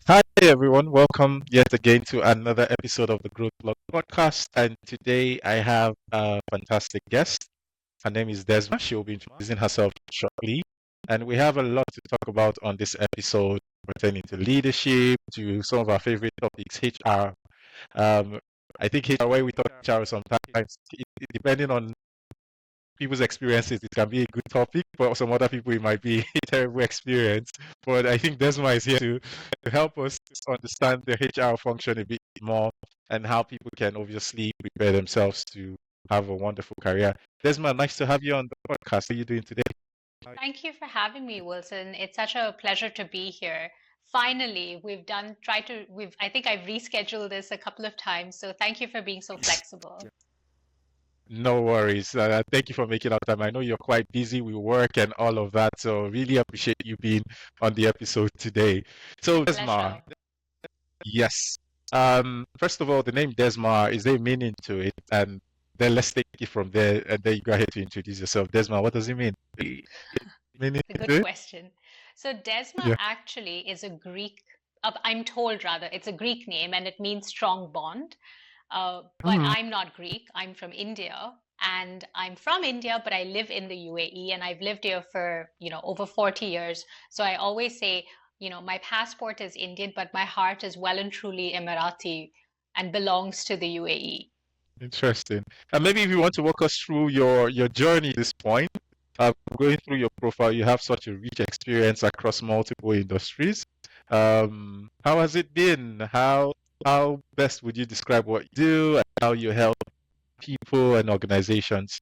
Hi, everyone. Welcome yet again to another episode of the Growth Blog podcast. And today I have a fantastic guest. Her name is Desma. She will be introducing herself shortly. And we have a lot to talk about on this episode pertaining to leadership, to some of our favorite topics, HR. Um, I think HR, where we talk HR sometimes, depending on people's experiences, it can be a good topic. For some other people, it might be a terrible experience. But I think Desma is here to help us understand the HR function a bit more and how people can obviously prepare themselves to have a wonderful career. Desma, nice to have you on the podcast. How are you doing today? Thank you for having me, Wilson. It's such a pleasure to be here. Finally, I think I've rescheduled this a couple of times, so thank you for being so flexible. No worries. Thank you for making our time. I know you're quite busy with work and all of that, so really appreciate you being on the episode today. So, Desma, Pleasure. yes. First of all, the name Desma, is there a meaning to it? And then let's take it from there, and then you go ahead to introduce yourself. Desma, what does it mean? Meaning A good to it? question. So Desma Yeah. actually is a Greek, I'm told rather, it's a Greek name and it means strong bond. But Mm, I'm not Greek. I'm from India. And I'm from India, but I live in the UAE and I've lived here for, over 40 years. So I always say, my passport is Indian, but my heart is well and truly Emirati and belongs to the UAE. interesting. And maybe if you want to walk us through your journey at this point, going through your profile, you have such a rich experience across multiple industries. How has it been? How best would you describe what you do and how you help people and organizations?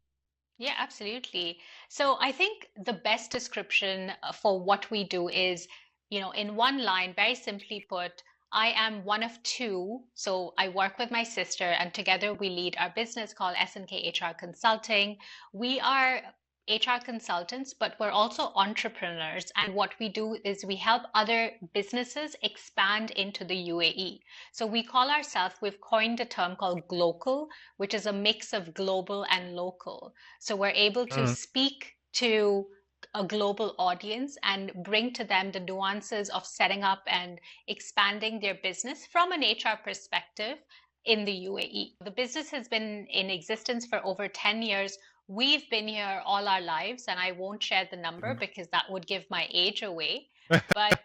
Yeah, absolutely. So I think the best description for what we do is, in one line, very simply put, I am one of two. So I work with my sister, and together we lead our business called S&K HR Consulting. We are HR consultants, but we're also entrepreneurs. And what we do is we help other businesses expand into the UAE. So we call ourselves, we've coined a term called glocal, which is a mix of global and local. So we're able to Mm, speak to a global audience and bring to them the nuances of setting up and expanding their business from an HR perspective in the UAE. The business has been in existence for over 10 years. We've been here all our lives, and I won't share the number because that would give my age away. But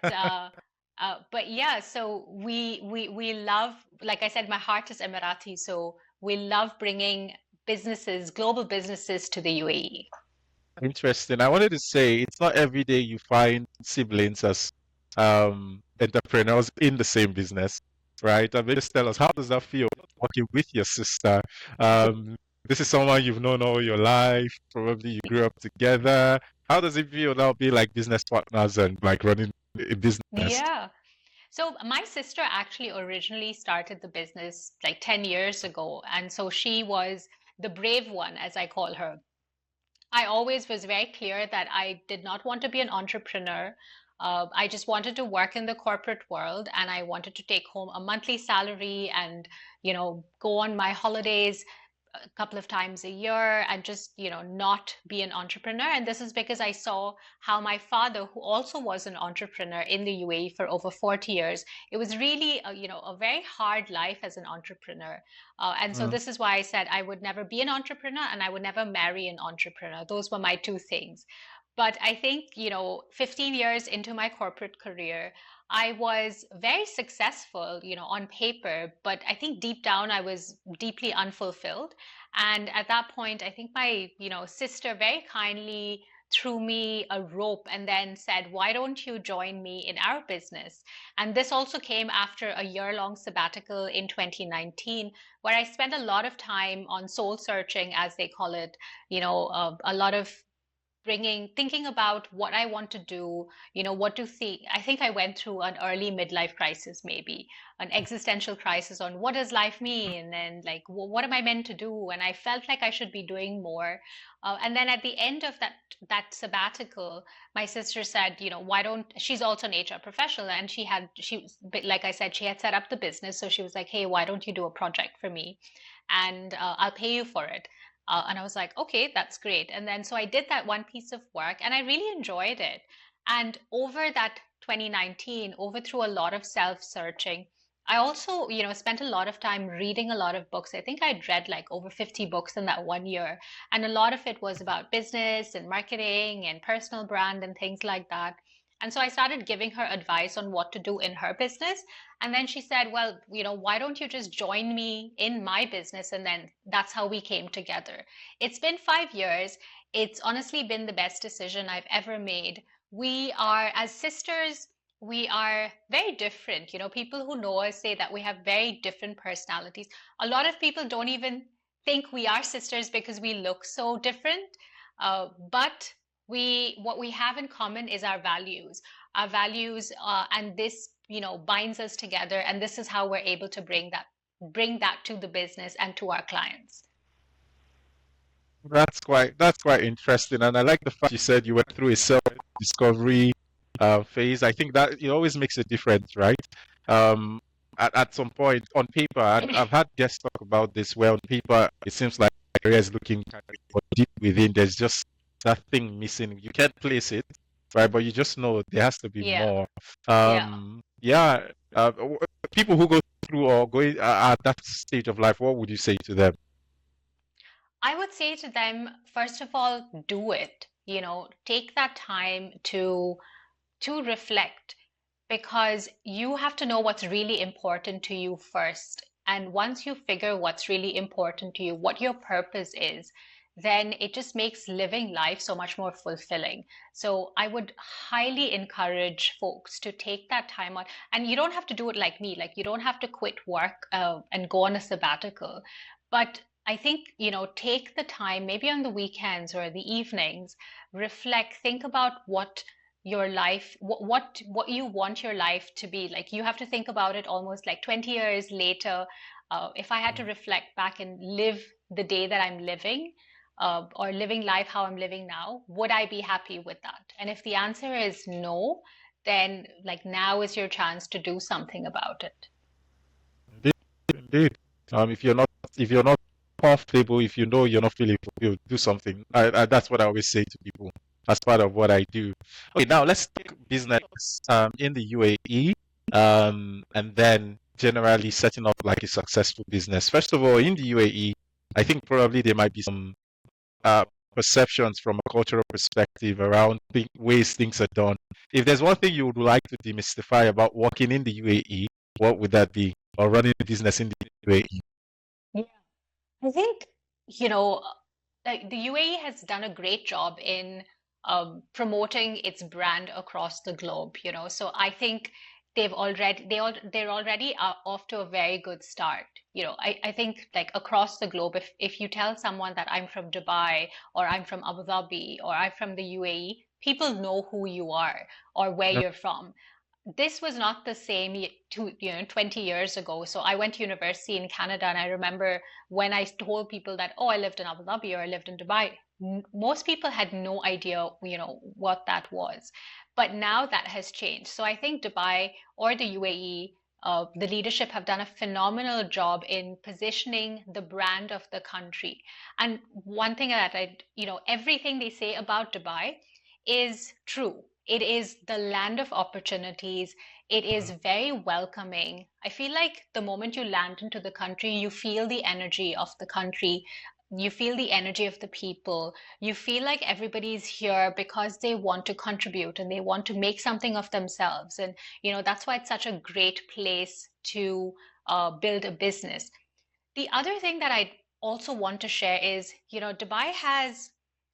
but yeah, so we love, like I said, my heart is Emirati, so we love bringing businesses, global businesses to the UAE. Interesting. I wanted to say it's not every day you find siblings as entrepreneurs in the same business, right? I mean, just tell us, how does that feel working with your sister? Um, this is someone you've known all your life, probably you grew up together. How does it feel now being like business partners and like running a business? Yeah. So my sister actually originally started the business like 10 years ago. And so she was the brave one, as I call her. I always was very clear that I did not want to be an entrepreneur. I just wanted to work in the corporate world and I wanted to take home a monthly salary and, go on my holidays a couple of times a year and just, not be an entrepreneur. And this is because I saw how my father, who also was an entrepreneur in the UAE for over 40 years, it was really, a very hard life as an entrepreneur. And so Mm, this is why I said I would never be an entrepreneur and I would never marry an entrepreneur. Those were my two things. But I think, 15 years into my corporate career, I was very successful, on paper, but I think deep down I was deeply unfulfilled. And at that point, I think my, sister very kindly threw me a rope and then said, "Why don't you join me in our business?" And this also came after a year-long sabbatical in 2019, where I spent a lot of time on soul searching, as they call it, a lot of thinking about what I want to do, what to see. I think I went through an early midlife crisis, maybe an existential crisis on what does life mean and like what am I meant to do? And I felt like I should be doing more. And then at the end of that sabbatical, my sister said, why don't she's also an HR professional and like I said, she had set up the business. So she was like, hey, why don't you do a project for me? And I'll pay you for it. And I was like, okay, that's great. And then so I did that one piece of work and I really enjoyed it. And over that 2019, over through a lot of self-searching. I also, spent a lot of time reading a lot of books. I think I'd read like over 50 books in that 1 year. And a lot of it was about business and marketing and personal brand and things like that. And so I started giving her advice on what to do in her business. And then she said, well, why don't you just join me in my business? And then that's how we came together. It's been 5 years. It's honestly been the best decision I've ever made. We are, as sisters, we are very different. People who know us say that we have very different personalities. A lot of people don't even think we are sisters because we look so different. But what we have in common is our values. Our values, and this, binds us together. And this is how we're able to bring that to the business and to our clients. That's quite interesting, and I like the fact you said you went through a self-discovery phase. I think that it always makes a difference, right? Um, at some point on paper, and I've had guests talk about this. Where on paper, it seems like the career is looking kind of, but deep within, there's just that thing missing. You can't place it, right? But you just know there has to be Yeah, more. yeah. Yeah. People who go through or going at that stage of life, what would you say to them? I would say to them, first of all, do it. Take that time to reflect, because you have to know what's really important to you first. And once you figure what's really important to you, what your purpose is, then it just makes living life so much more fulfilling. So I would highly encourage folks to take that time on. And you don't have to do it like me, like you don't have to quit work and go on a sabbatical. But I think, take the time, maybe on the weekends or the evenings, reflect, think about what your life what you want your life to be like. You have to think about it almost like 20 years later. If I had to reflect back and live the day that I'm living, or living life how I'm living now, would I be happy with that? And if the answer is no, then like now is your chance to do something about it. Indeed, indeed. If you're not comfortable, if you know you're not feeling fulfilled, do something. That's what I always say to people as part of what I do. Okay, now let's take business in the UAE, and then generally setting up like a successful business. First of all, in the UAE, I think probably there might be some uh, perceptions from a cultural perspective around ways things are done. If there's one thing you would like to demystify about working in the UAE, what would that be? Or running a business in the UAE? Yeah. I think, you know, like the UAE has done a great job in promoting its brand across the globe, So I think they're already off to a very good start. I think like across the globe, if you tell someone that I'm from Dubai or I'm from Abu Dhabi or I'm from the UAE, people know who you are or where Yeah. you're from. This was not the same 20 years ago. So I went to university in Canada, and I remember when I told people that, oh, I lived in Abu Dhabi or I lived in Dubai, most people had no idea, what that was. But now that has changed. So I think Dubai or the UAE, the leadership have done a phenomenal job in positioning the brand of the country. And one thing that everything they say about Dubai is true. It is the land of opportunities. It is very welcoming. I feel like the moment you land into the country, you feel the energy of the country. You feel the energy of the people. You feel like everybody's here because they want to contribute and they want to make something of themselves. And, that's why it's such a great place to build a business. The other thing that I also want to share is, Dubai has,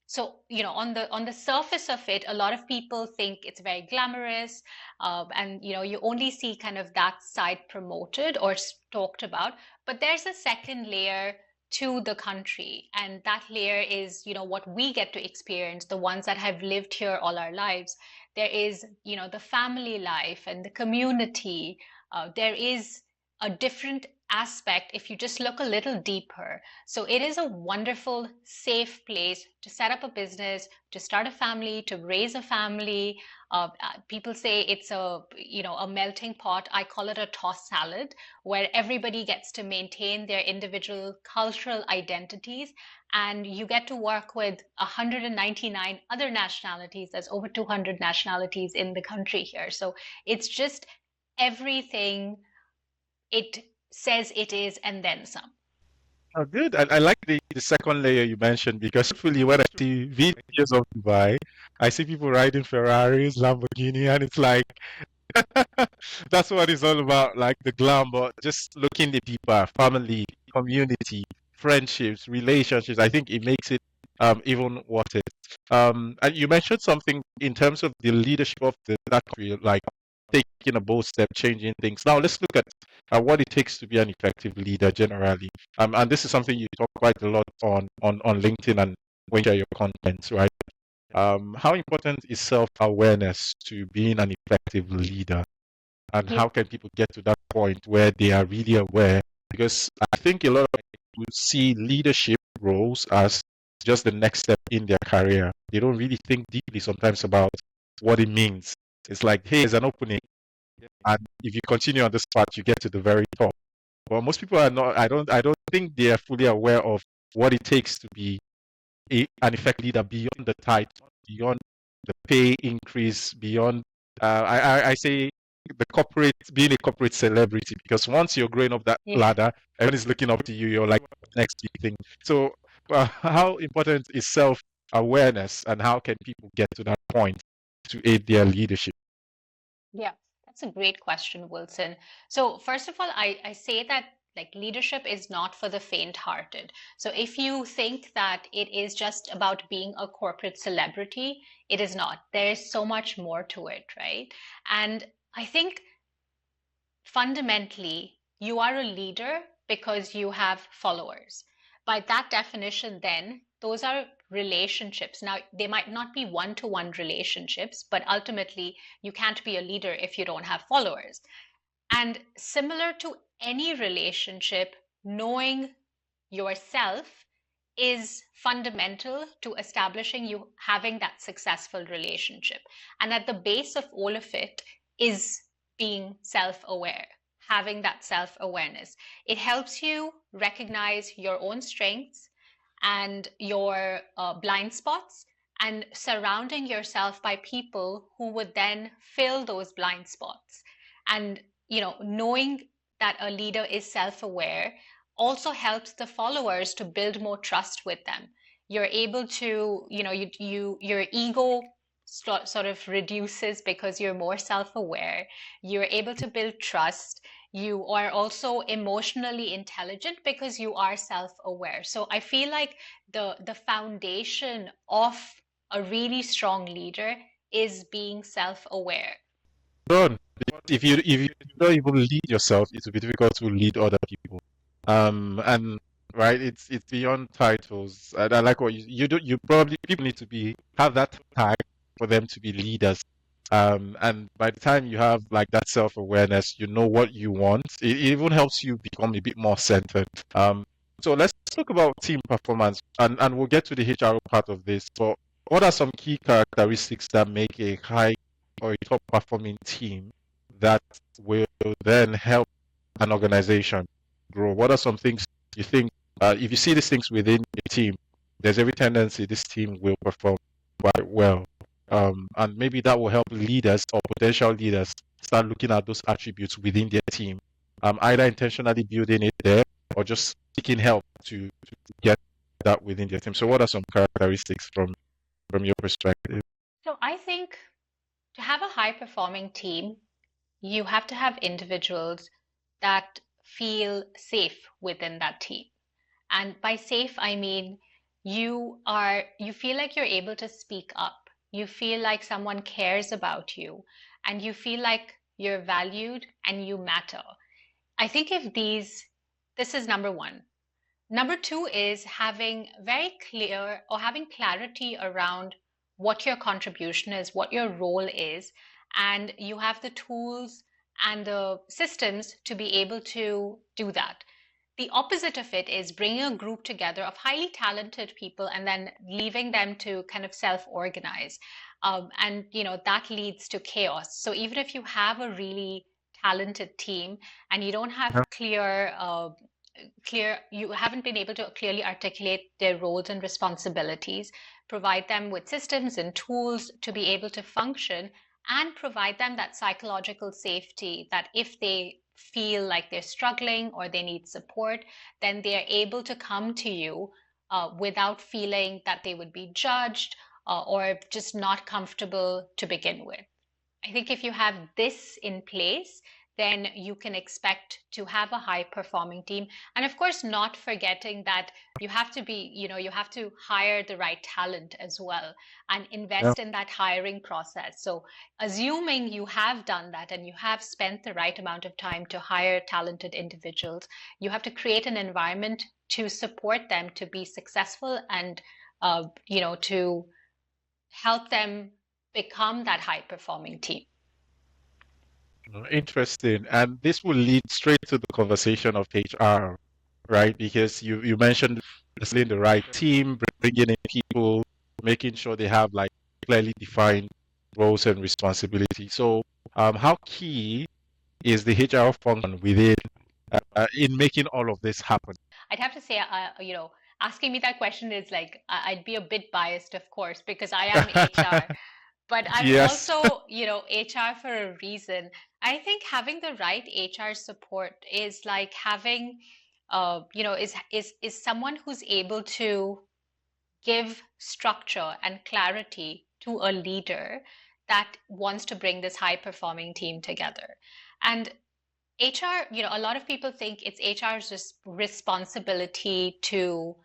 so, on the surface of it, a lot of people think it's very glamorous, and you only see kind of that side promoted or talked about. But there's a second layer to the country, and that layer is, what we get to experience, the ones that have lived here all our lives. There is, the family life and the community. There is a different aspect if you just look a little deeper. So it is a wonderful, safe place to set up a business, to start a family, to raise a family. People say it's a melting pot. I call it a toss salad, where everybody gets to maintain their individual cultural identities, and you get to work with 199 other nationalities. There's over 200 nationalities in the country here. So it's just everything it says it is and then some. Oh, good. I like the second layer you mentioned because hopefully when I see videos of Dubai, I see people riding Ferraris, Lamborghini, and it's like that's what it's all about, like the glam, but just looking the deeper, family, community, friendships, relationships. I think it makes it even worth it. And you mentioned something in terms of the leadership of that country, like taking a bold step, changing things. Now let's look at what it takes to be an effective leader generally. And this is something you talk quite a lot on LinkedIn and when you share your content, right? How important is self-awareness to being an effective leader? And Yeah. how can people get to that point where they are really aware? Because I think a lot of people see leadership roles as just the next step in their career. They don't really think deeply sometimes about what it means. It's like, hey, there's an opening, and if you continue on this path, you get to the very top. But most people are not. I don't think they are fully aware of what it takes to be an effective leader beyond the title, beyond the pay increase, beyond I say the corporate being a corporate celebrity, because once you're growing up that Yeah. ladder, everyone is looking up to you. You're like the next big thing. So how important is self awareness, and how can people get to that point to aid their leadership? Yeah, that's a great question, Wilson. So first of all, I say that like leadership is not for the faint-hearted. So if you think that it is just about being a corporate celebrity, it is not. There's so much more to it, right? And I think fundamentally, you are a leader because you have followers. By that definition, then, those are relationships. Now, they might not be one-to-one relationships, but ultimately, you can't be a leader if you don't have followers. And similar to any relationship, knowing yourself is fundamental to establishing you having that successful relationship. And at the base of all of it is being self-aware, having that self-awareness. It helps you recognize your own strengths and your blind spots, and surrounding yourself by people who would then fill those blind spots. And knowing that a leader is self-aware also helps the followers to build more trust with them. You're able to, your ego sort of reduces because you're more self-aware. You're able to build trust. You are also emotionally intelligent because you are self-aware. So I feel like the foundation of a really strong leader is being self-aware. Done. If you don't even lead yourself, it will be difficult to lead other people. And right, it's beyond titles. And I like what you do. You probably people need to be have that tag for them to be leaders. And by the time you have like that self-awareness, you know what you want. It even helps you become a bit more centered. So let's talk about team performance, and we'll get to the HR part of this. But what are some key characteristics that make a high or a top performing team that will then help an organization grow? What are some things you think, if you see these things within a team, there's every tendency this team will perform quite well. And maybe that will help leaders or potential leaders start looking at those attributes within their team, either intentionally building it there or just seeking help to get that within their team. So, what are some characteristics from your perspective? So I think to have a high performing team, you have to have individuals that feel safe within that team. And by safe, I mean you feel like you're able to speak up. You feel like someone cares about you, and you feel like you're valued and you matter. I think this is number one. Number two is having very clear or having clarity around what your contribution is, what your role is, and you have the tools and the systems to be able to do that. The opposite of it is bringing a group together of highly talented people and then leaving them to kind of self-organize. And that leads to chaos. So even if you have a really talented team and you don't have you haven't been able to clearly articulate their roles and responsibilities, provide them with systems and tools to be able to function, and provide them that psychological safety that if they feel like they're struggling or they need support, then they are able to come to you without feeling that they would be judged or just not comfortable to begin with. I think if you have this in place, then you can expect to have a high performing team. And of course, not forgetting that you have to you have to hire the right talent as well and Yeah. invest in that hiring process. So, assuming you have done that and you have spent the right amount of time to hire talented individuals, you have to create an environment to support them to be successful and, to help them become that high performing team. Interesting. And this will lead straight to the conversation of HR, right? Because you mentioned assembling the right team, bringing in people, making sure they have like clearly defined roles and responsibilities. So, how key is the HR function within in making all of this happen? I'd have to say, asking me that question is like, I'd be a bit biased, of course, because I am HR, but I'm Yes. also, HR for a reason. I think having the right HR support is like having, is someone who's able to give structure and clarity to a leader that wants to bring this high performing team together. And HR, a lot of people think it's HR's responsibility to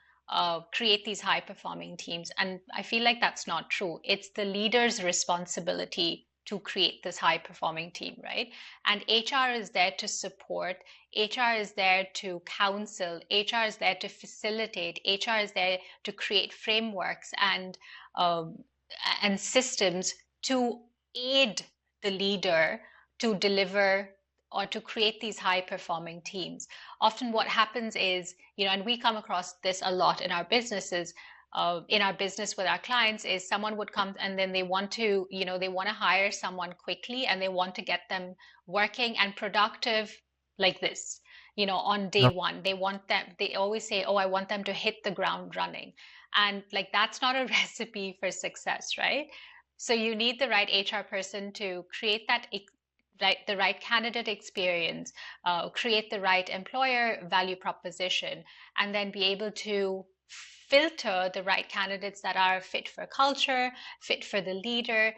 create these high performing teams. And I feel like that's not true. It's the leader's responsibility to create this high performing team, right? And HR is there to support, HR is there to counsel, HR is there to facilitate, HR is there to create frameworks um, and systems to aid the leader to deliver or to create these high performing teams. Often what happens is, and we come across this a lot in our businesses, in our business with our clients, is someone would come and then they want to, they want to hire someone quickly and they want to get them working and productive like this. On day Yeah. one, they always say, oh, I want them to hit the ground running. And like, that's not a recipe for success, right? So you need the right HR person to create the right candidate experience, create the right employer value proposition, and then be able to filter the right candidates that are fit for culture, fit for the leader.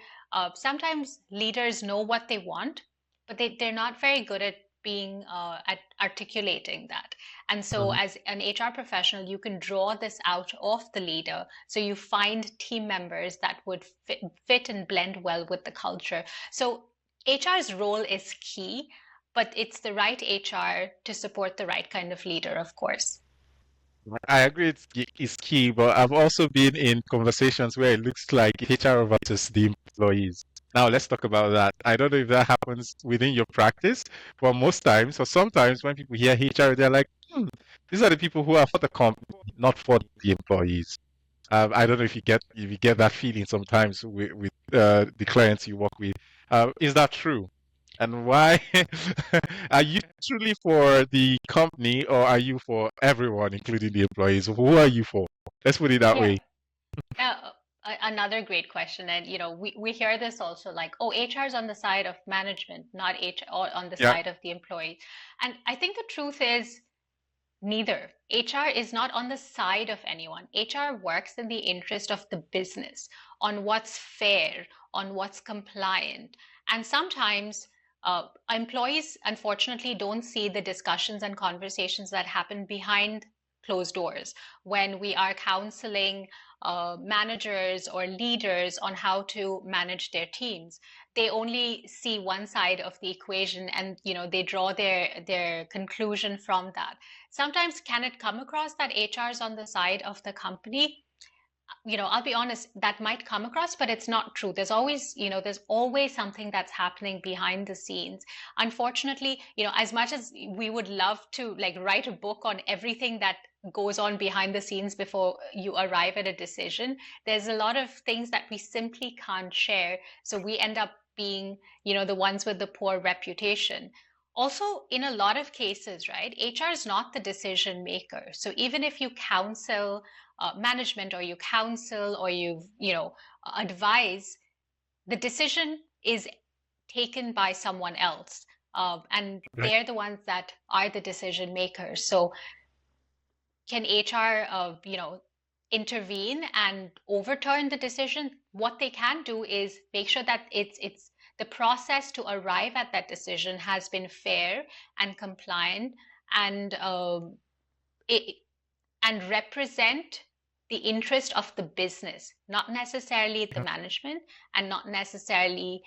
Sometimes leaders know what they want, but they're not very good at being at articulating that. And so Mhm. as an HR professional, you can draw this out of the leader. So you find team members that would fit and blend well with the culture. So HR's role is key, but it's the right HR to support the right kind of leader, of course. I agree it's key, but I've also been in conversations where it looks like HR versus the employees. Now let's talk about that. I don't know if that happens within your practice, but most times or sometimes when people hear HR, they're like, these are the people who are for the company, not for the employees. I don't know if you get that feeling sometimes with the clients you work with. Is that true? And why are you truly for the company or are you for everyone, including the employees? Who are you for? Let's put it that Yeah. way. Another great question. And, we hear this also like, oh, HR is on the side of management, not HR or on the Yeah. side of the employee. And I think the truth is neither. HR is not on the side of anyone. HR works in the interest of the business, on what's fair, on what's compliant. And sometimes employees, unfortunately, don't see the discussions and conversations that happen behind closed doors when we are counseling managers or leaders on how to manage their teams. They only see one side of the equation and they draw their conclusion from that. Sometimes can it come across that HR is on the side of the company? I'll be honest, that might come across, but it's not true. There's always something that's happening behind the scenes. Unfortunately, as much as we would love to like write a book on everything that goes on behind the scenes before you arrive at a decision, there's a lot of things that we simply can't share. So we end up being, the ones with the poor reputation. Also, in a lot of cases, right, HR is not the decision maker. So even if you counsel management or you counsel or you advise, the decision is taken by someone else, and Right. they're the ones that are the decision makers. So can HR intervene and overturn the decision? What they can do is make sure that it's the process to arrive at that decision has been fair and compliant, and it, and represent the interest of the business, not necessarily the Yeah. management, and not necessarily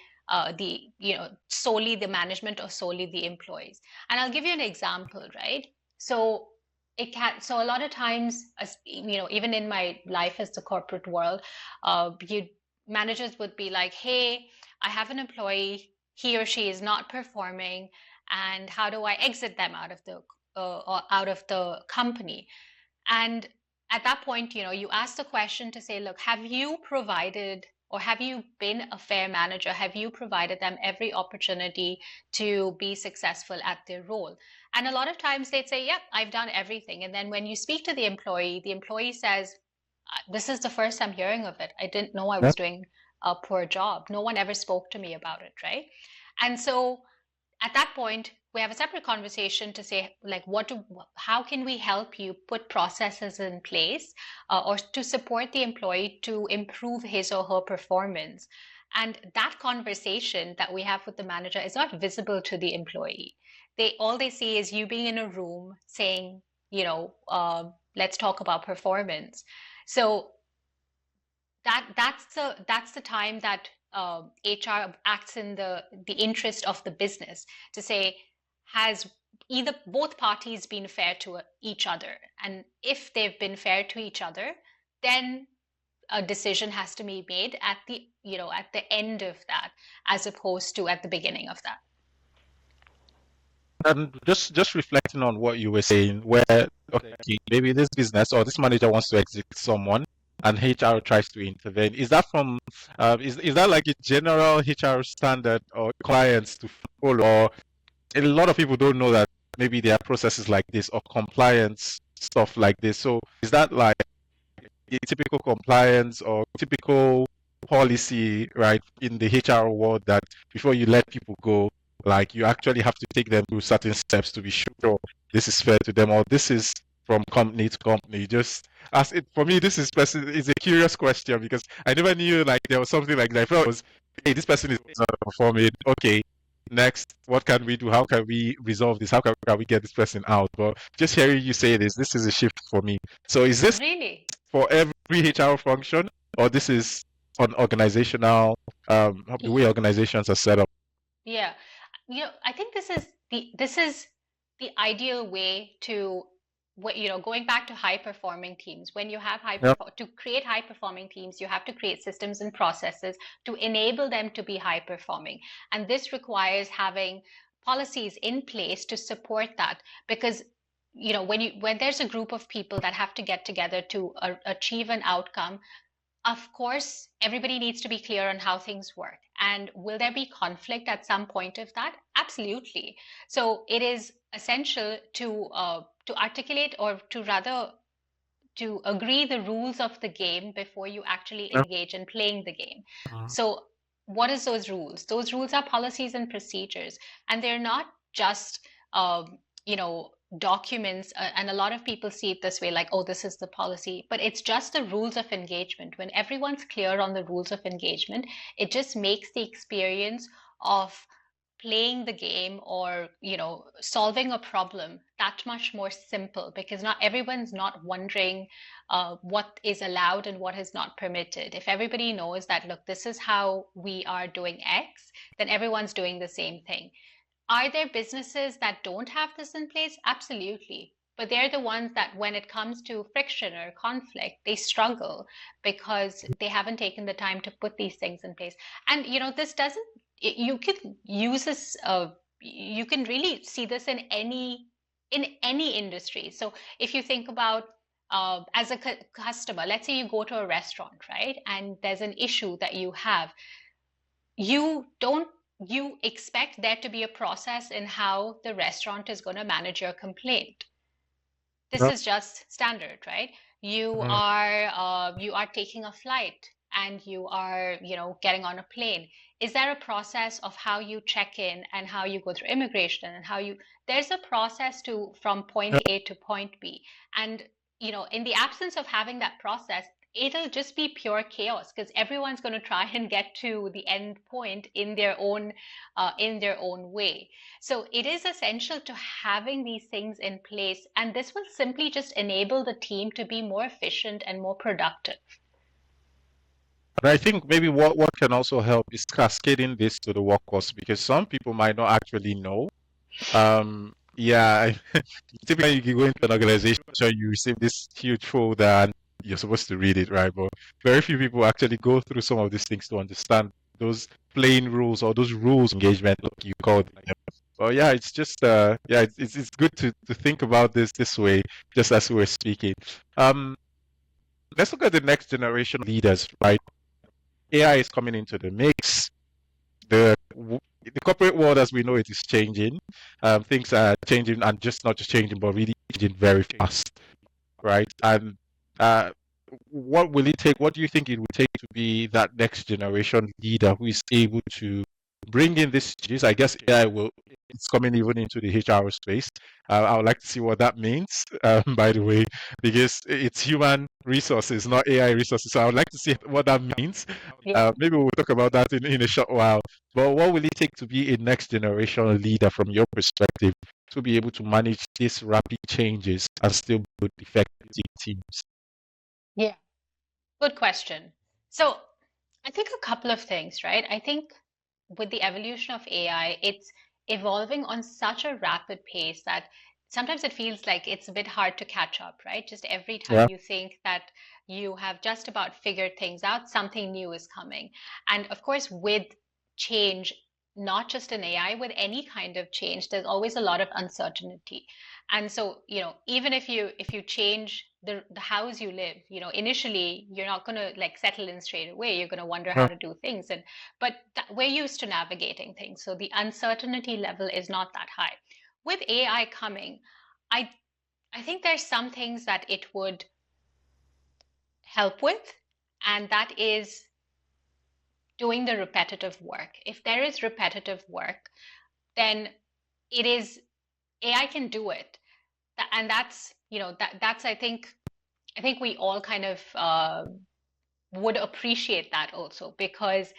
solely the management or solely the employees. And I'll give you an example, right? So so a lot of times, as even in my life as the corporate world, you managers would be like, hey, I have an employee, he or she is not performing, and how do I exit them out of the company? And at that point, you ask the question to say, look, have you provided, or have you been a fair manager? Have you provided them every opportunity to be successful at their role? And a lot of times they'd say, yep, I've done everything. And then when you speak to the employee says, this is the first I'm hearing of it. I didn't know I Yeah. was doing a poor job. No one ever spoke to me about it, right? And so at that point, we have a separate conversation to say, like, how can we help you put processes in place, or to support the employee to improve his or her performance? And that conversation that we have with the manager is not visible to the employee. All they see is you being in a room saying, let's talk about performance. So that's the time that HR acts in the interest of the business to say, has either both parties been fair to each other? And if they've been fair to each other, then a decision has to be made at the end of that, as opposed to at the beginning of that. And just reflecting on what you were saying, where okay, maybe this business or this manager wants to exit someone, and HR tries to intervene. Is that from is that like a general HR standard or clients to follow? Or a lot of people don't know that maybe there are processes like this or compliance stuff like this. So is that like a typical compliance or typical policy, right, in the HR world that before you let people go, like you actually have to take them through certain steps to be sure this is fair to them or this is from company to company. Just as it for me, this is a curious question because I never knew like there was something like that. I thought it was, hey, this person is not performing. Okay, next, what can we do? How can we resolve this? How can we get this person out? But just hearing you say this is a shift for me. So is this Really? for every HR function, or this is on organizational, the way organizations are set up? Yeah. I think this is the ideal way to, going back to high performing teams. When you have Yeah. to create high performing teams, you have to create systems and processes to enable them to be high performing. And this requires having policies in place to support that, because when there's a group of people that have to get together to achieve an outcome, of course, everybody needs to be clear on how things work. And will there be conflict at some point of that? Absolutely. So it is essential to articulate, or to rather to agree the rules of the game before you actually Yeah. engage in playing the game. Mhm. So what is those rules? Those rules are policies and procedures, and they're not just documents. And a lot of people see it this way, like, oh, this is the policy, but it's just the rules of engagement. When everyone's clear on the rules of engagement, it just makes the experience of playing the game, or solving a problem, that much more simple, because not everyone's not wondering what is allowed and what is not permitted. If everybody knows that, look, this is how we are doing X, then everyone's doing the same thing. Are there businesses that don't have this in place? Absolutely. but they're the ones that when it comes to friction or conflict, they struggle because they haven't taken the time to put these things in place. And this doesn't, you can use this, you can really see this in any industry. So if you think about as a customer, let's say you go to a restaurant, right? And there's an issue that you have. You don't, you expect there to be a process in how the restaurant is going to manage your complaint. This Yeah. is just standard, right? You Mm. are taking a flight and you are, getting on a plane. Is there a process of how you check in and how you go through immigration and how you, there's a process to from point Yeah. A to point B. And, in the absence of having that process, it'll just be pure chaos because everyone's going to try and get to the end point in their own way. So it is essential to having these things in place, and this will simply just enable the team to be more efficient and more productive. And I think maybe what can also help is cascading this to the workforce because some people might not actually know. Yeah, typically you go into an organization, so you receive this huge folder and you're supposed to read it, right? But very few people actually go through some of these things to understand those plain rules or those rules of engagement, like you call them. Well, yeah, it's just yeah, it's good to think about this way, just as we're speaking. Um, let's look at the next generation of leaders, right? AI is coming into the mix. The corporate world as we know it is changing. Things are changing and just not just changing, but really changing very fast, right? And uh, what will it take? What do you think it will take to be that next generation leader who is able to bring in this changes? I guess AI will. It's coming even into the HR space. I would like to see what that means. By the way, because it's human resources, not AI resources. So I would like to see what that means. Yeah. Maybe we'll talk about that in a short while. But what will it take to be a next generation leader from your perspective to be able to manage these rapid changes and still build effective teams? Yeah. Good question. So I think a couple of things, right? I think with the evolution of AI, it's evolving on such a rapid pace that sometimes it feels like it's a bit hard to catch up, right? Just every time Yeah. you think that you have just about figured things out, something new is coming. And of course, with change, not just in AI, with any kind of change, there's always a lot of uncertainty. And so, even if you change the house you live, initially you're not going to like settle in straight away. You're going to wonder how Yeah. to do things, and but we're used to navigating things, so the uncertainty level is not that high. With AI coming, I I think there's some things that it would help with, and that is doing the repetitive work. If there is repetitive work, then it is AI can do it, and that's I think we all kind of would appreciate that also because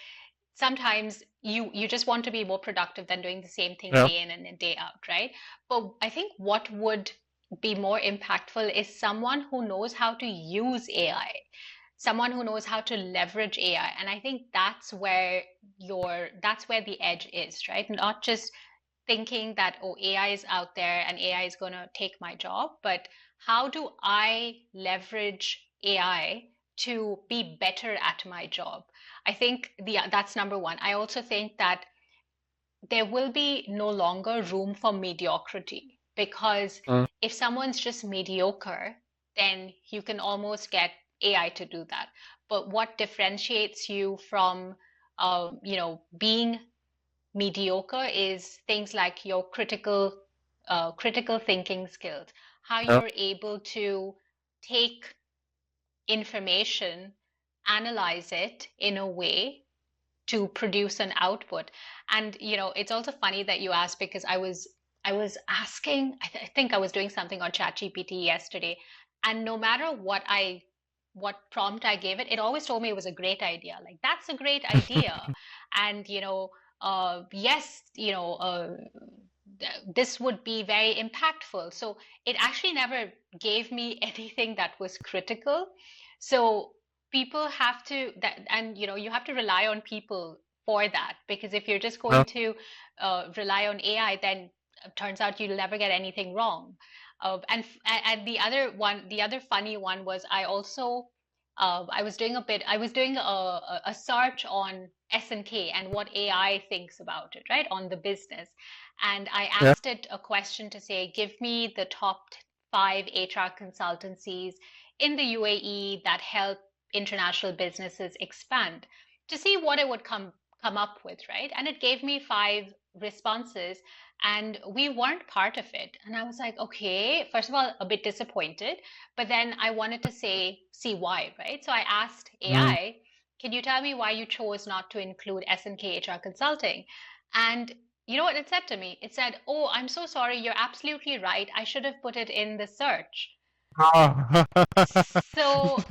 sometimes you just want to be more productive than doing the same thing Yeah. day in and day out, right? But I think what would be more impactful is someone who knows how to use AI, someone who knows how to leverage AI. And I think that's where the edge is, right? Not just thinking that, oh, AI is out there and AI is going to take my job, but how do I leverage AI to be better at my job? I think that's number one. I also think that there will be no longer room for mediocrity because Mm. if someone's just mediocre, then you can almost get AI to do that. But what differentiates you from, being mediocre is things like your critical thinking skills, how Yeah. you're able to take information, analyze it in a way to produce an output. And it's also funny that you asked because I was asking, I think I was doing something on ChatGPT yesterday, and no matter what prompt I gave it, it always told me it was a great idea. Like, that's a great idea. And yes, this would be very impactful. So it actually never gave me anything that was critical. So people have to that, and you have to rely on people for that, because if you're just Yeah. going to rely on AI, then it turns out you'll never get anything wrong. And the other funny one was I was doing a search on S&K and what AI thinks about it, right, on the business. And I Yeah. asked it a question to say, give me the top 5 HR consultancies in the UAE that help international businesses expand, to see what it would come up with, right? And it gave me 5 responses, and we weren't part of it. And I was like, okay, first of all, a bit disappointed, but then I wanted to see why, right? So I asked Mm. AI, can you tell me why you chose not to include S&K HR Consulting? And you know what it said to me? It said, oh, I'm so sorry, you're absolutely right. I should have put it in the search. Ah. So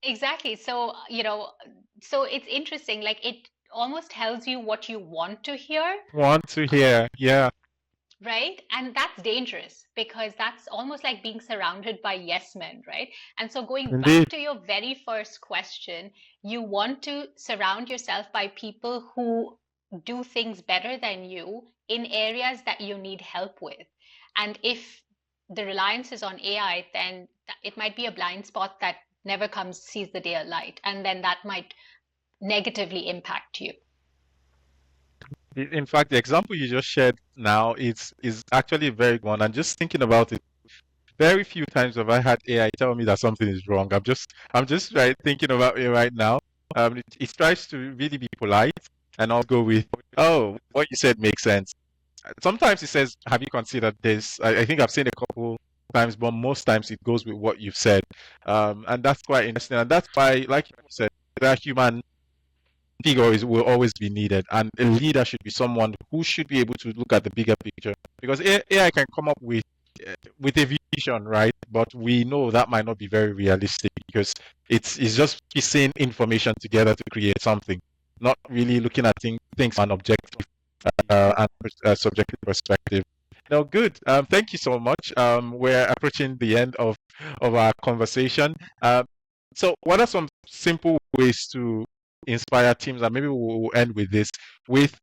exactly. So it's interesting. Like, it almost tells you what you want to hear. Want to hear. Yeah, Right? And that's dangerous because that's almost like being surrounded by yes men, right? And so, going indeed. back to your very first question, you want to surround yourself by people who do things better than you in areas that you need help with. And if the reliance is on AI, then it might be a blind spot that never sees the daylight. And then that might negatively impact you. In fact, the example you just shared now is actually a very good one. And just thinking about it, very few times have I had AI tell me that something is wrong. I'm just right thinking about it right now. It tries to really be polite and I'll go with, oh, what you said makes sense. Sometimes it says, have you considered this? I think I've seen a couple times, but most times it goes with what you've said. And that's quite interesting. And that's why, like you said, that human figure will always be needed, and a leader should be someone who should be able to look at the bigger picture. Because AI can come up with a vision, right? But we know that might not be very realistic because it's just piecing information together to create something, not really looking at things from an objective and subjective perspective. No, good. Thank you so much. We're approaching the end of our conversation. So, what are some simple ways to inspire teams? And maybe we'll end with this. With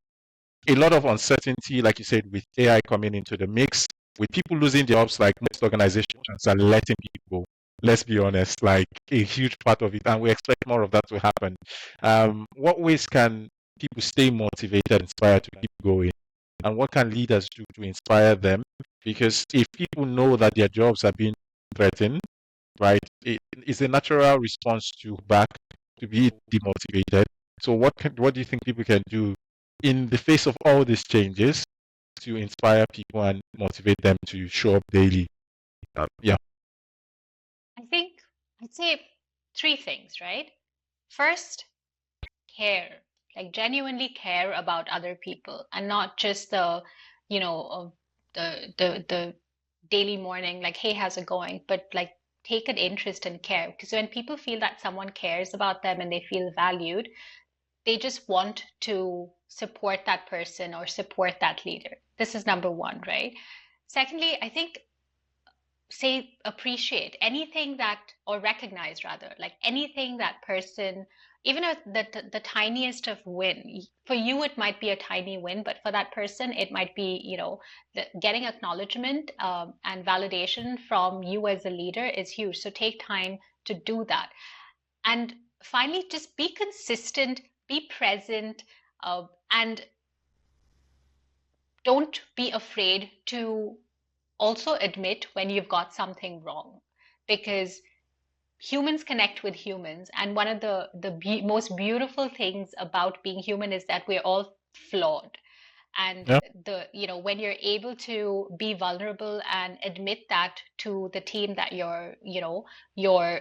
a lot of uncertainty, like you said, with AI coming into the mix, with people losing jobs, like most organizations are letting people go. Let's be honest, like a huge part of it, and we expect more of that to happen. What ways can people stay motivated, inspired to keep going? And what can leaders do to inspire them? Because if people know that their jobs are being threatened, right, it's a natural response to back to be demotivated. So what do you think people can do in the face of all these changes to inspire people and motivate them to show up daily? Yeah. I think I'd say 3 things, right? First, care, like genuinely care about other people, and not just you know, the daily morning, like, hey, how's it going? But like, take an interest and care, because when people feel that someone cares about them and they feel valued, they just want to support that person or support that leader. This is number one, right? Secondly, I think, say, appreciate anything that, or recognize rather, like anything that person, even if the tiniest of win, for you it might be a tiny win, but for that person it might be, getting acknowledgement, and validation from you as a leader is huge. So take time to do that. And finally, just be consistent, be present, and don't be afraid to also admit when you've got something wrong, because humans connect with humans, and one of the most beautiful things about being human is that we're all flawed. And Yeah. when you're able to be vulnerable and admit that to the team that you're you're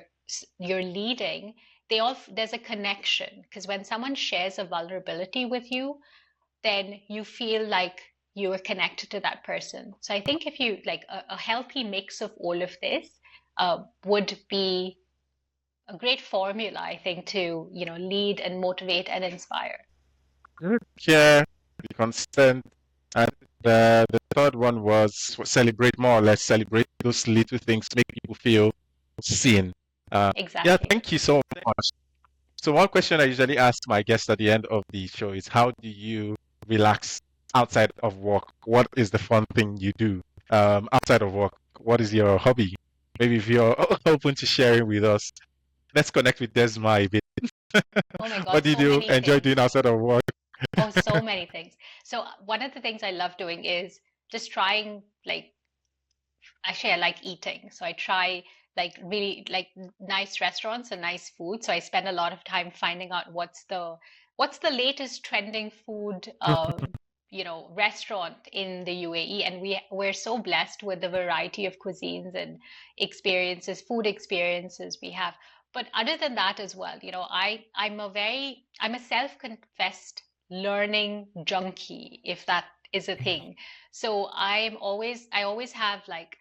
leading, there's a connection, because when someone shares a vulnerability with you, then you feel like you are connected to that person. So I think if you like a healthy mix of all of this, would be a great formula, I think, to lead and motivate and inspire. Good. Care, be consistent, and the third one was celebrate, more or less celebrate those little things, make people feel seen. Yeah, Exactly. thank you so much. So one question I usually ask my guests at the end of the show is, how do you relax outside of work? What is the fun thing you do outside of work? what is your hobby? Maybe if you're open to sharing with us, let's connect with Desma a bit. Oh my What God, do you so do many enjoy doing things. outside of work? Oh, so many things. So one of the things I love doing is just trying like actually I like eating. So I try like really like nice restaurants and nice food. So I spend a lot of time finding out what's the latest trending food restaurant in the UAE. And we're so blessed with the variety of cuisines and experiences, food experiences we have. But other than that as well, I'm a self-confessed learning junkie, if that is a thing. So I always have like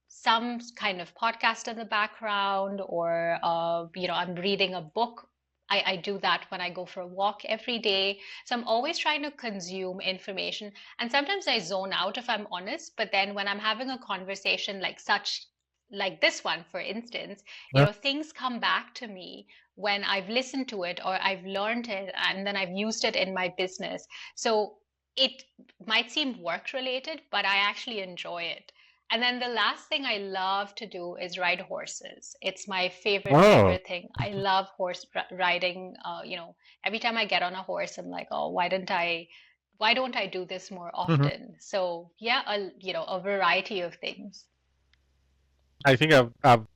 some kind of podcast in the background, or I'm reading a book. I do that when I go for a walk every day. So I'm always trying to consume information. And sometimes I zone out if I'm honest, but then when I'm having a conversation like this one, for instance, things come back to me when I've listened to it or I've learned it and then I've used it in my business. So it might seem work related, but I actually enjoy it. And then the last thing I love to do is ride horses. It's my favorite, Oh, favorite thing. I love riding. Every time I get on a horse, I'm like, oh, why don't I do this more mhm. often? So yeah, a variety of things. I think I've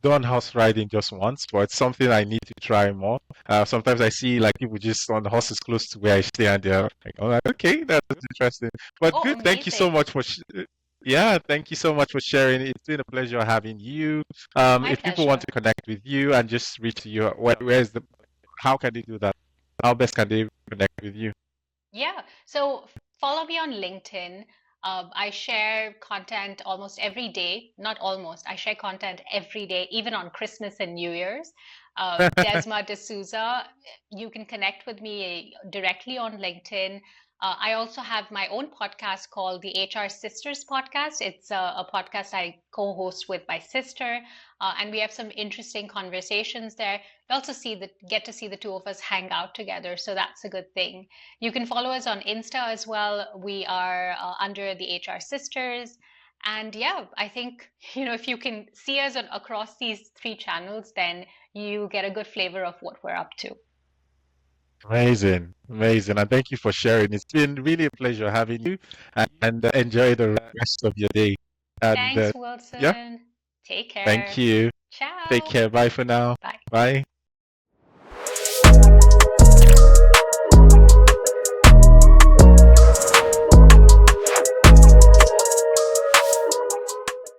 done horse riding just once, but it's something I need to try more. Sometimes I see like people just on the horses close to where I stay, and they're like, "Oh, like, okay, that's interesting." But Oh, good, thank you so amazing. much for yeah, thank you so much for sharing. It's been a pleasure having you. My If people want pleasure. to connect with you and just reach you, where's the how can they do that? How best can they connect with you? Yeah. So follow me on LinkedIn. I share content almost every day. Not almost. I share content every day, even on Christmas and New Year's. Desma D'Souza. You can connect with me directly on LinkedIn. I also have my own podcast called the HR Sisters Podcast. It's a podcast I co-host with my sister, and we have some interesting conversations there. We also get to see the two of us hang out together, so that's a good thing. You can follow us on Insta as well. We are under the HR Sisters. And yeah, I think, if you can see us across these three channels, then you get a good flavor of what we're up to. Amazing, amazing, and thank you for sharing. It's been really a pleasure having you, and enjoy the rest of your day. And Thanks, yeah, Wilson. Take thank care. you. Take Ciao. care. Bye for now. Bye. Bye.